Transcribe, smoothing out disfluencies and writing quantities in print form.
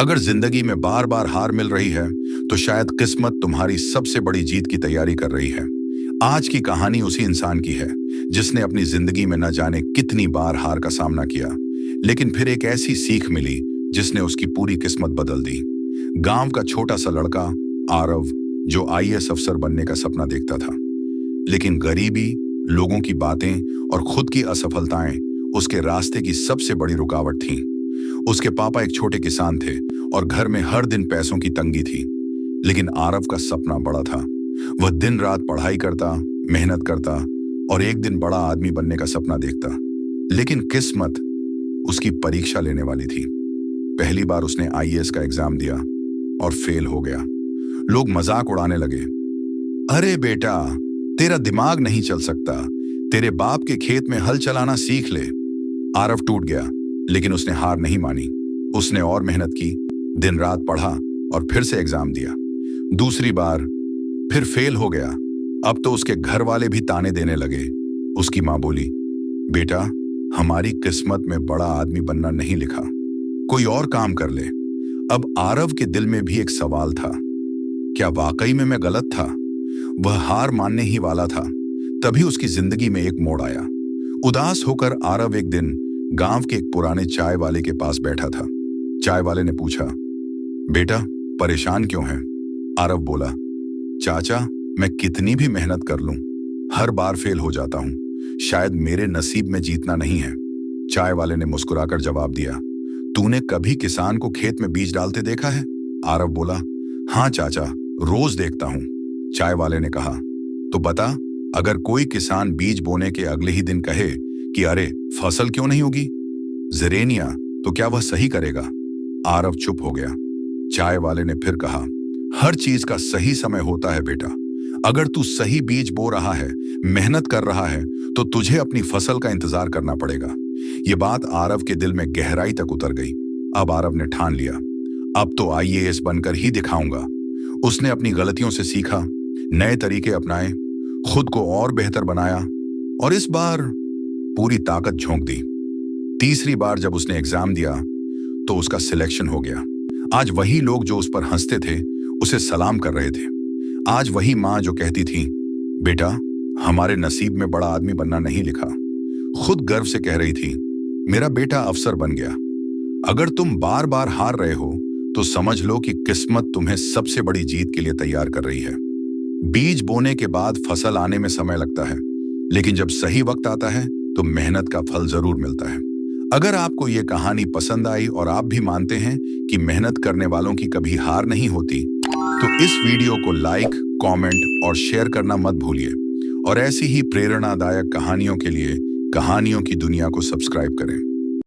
अगर जिंदगी में बार बार हार मिल रही है तो शायद किस्मत तुम्हारी सबसे बड़ी जीत की तैयारी कर रही है। आज की कहानी उसी इंसान की है जिसने अपनी जिंदगी में न जाने कितनी बार हार का सामना किया, लेकिन फिर एक ऐसी सीख मिली जिसने उसकी पूरी किस्मत बदल दी। गांव का छोटा सा लड़का आरव, जो आईएएस अफसर बनने का सपना देखता था, लेकिन गरीबी, लोगों की बातें और खुद की असफलताएं उसके रास्ते की सबसे बड़ी रुकावट थीं। उसके पापा एक छोटे किसान थे और घर में हर दिन पैसों की तंगी थी, लेकिन आरव का सपना बड़ा था। वह दिन रात पढ़ाई करता, मेहनत करता और एक दिन बड़ा आदमी बनने का सपना देखता। लेकिन किस्मत उसकी परीक्षा लेने वाली थी। पहली बार उसने आईएएस का एग्जाम दिया और फेल हो गया। लोग मजाक उड़ाने लगे, अरे बेटा, तेरा दिमाग नहीं चल सकता, तेरे बाप के खेत में हल चलाना सीख ले। आरव टूट गया, लेकिन उसने हार नहीं मानी। उसने और मेहनत की, दिन रात पढ़ा और फिर से एग्जाम दिया। दूसरी बार फिर फेल हो गया। अब तो उसके घर वाले भी ताने देने लगे। उसकी मां बोली, बेटा, हमारी किस्मत में बड़ा आदमी बनना नहीं लिखा, कोई और काम कर ले। अब आरव के दिल में भी एक सवाल था, क्या वाकई में मैं गलत था? वह हार मानने ही वाला था, तभी उसकी जिंदगी में एक मोड़ आया। उदास होकर आरव एक दिन गांव के एक पुराने चाय वाले के पास बैठा था। चाय वाले ने पूछा, बेटा, परेशान क्यों है? आरव बोला, चाचा, मैं कितनी भी मेहनत कर लूं, हर बार फेल हो जाता हूं। शायद मेरे नसीब में जीतना नहीं है। चाय वाले ने मुस्कुराकर जवाब दिया, तूने कभी किसान को खेत में बीज डालते देखा है? आरव बोला, हाँ चाचा, रोज देखता हूं। चाय वाले ने कहा, तो बता, अगर कोई किसान बीज बोने के अगले ही दिन कहे कि अरे फसल क्यों नहीं होगी, ज़ेरेनिया, तो क्या वह सही करेगा? आरव चुप हो गया। चाय वाले ने फिर कहा, हर चीज का सही समय होता है बेटा। अगर तू सही बीज बो रहा है, मेहनत कर रहा है, तो तुझे अपनी फसल का इंतजार करना पड़ेगा। ये बात आरव के दिल में गहराई तक उतर गई। अब आरव ने ठान लिया, अब तो आईएएस बनकर ही दिखाऊंगा। उसने अपनी गलतियों से सीखा, नए तरीके अपनाए, खुद को और बेहतर बनाया और इस बार पूरी ताकत झोंक दी। तीसरी बार जब उसने एग्जाम दिया तो उसका सिलेक्शन हो गया। आज वही लोग जो उस पर हंसते थे उसे सलाम कर रहे थे। आज वही माँ जो कहती थी, बेटा, हमारे नसीब में बड़ा आदमी बनना नहीं लिखा, खुद गर्व से कह रही थी, मेरा बेटा अफसर बन गया। अगर तुम बार बार हार रहे हो तो समझ लो कि किस्मत तुम्हें सबसे बड़ी जीत के लिए तैयार कर रही है। बीज बोने के बाद फसल आने में समय लगता है, लेकिन जब सही वक्त आता है तो मेहनत का फल जरूर मिलता है। अगर आपको ये कहानी पसंद आई और आप भी मानते हैं कि मेहनत करने वालों की कभी हार नहीं होती, तो इस वीडियो को लाइक, कमेंट और शेयर करना मत भूलिए। और ऐसी ही प्रेरणादायक कहानियों के लिए कहानियों की दुनिया को सब्सक्राइब करें।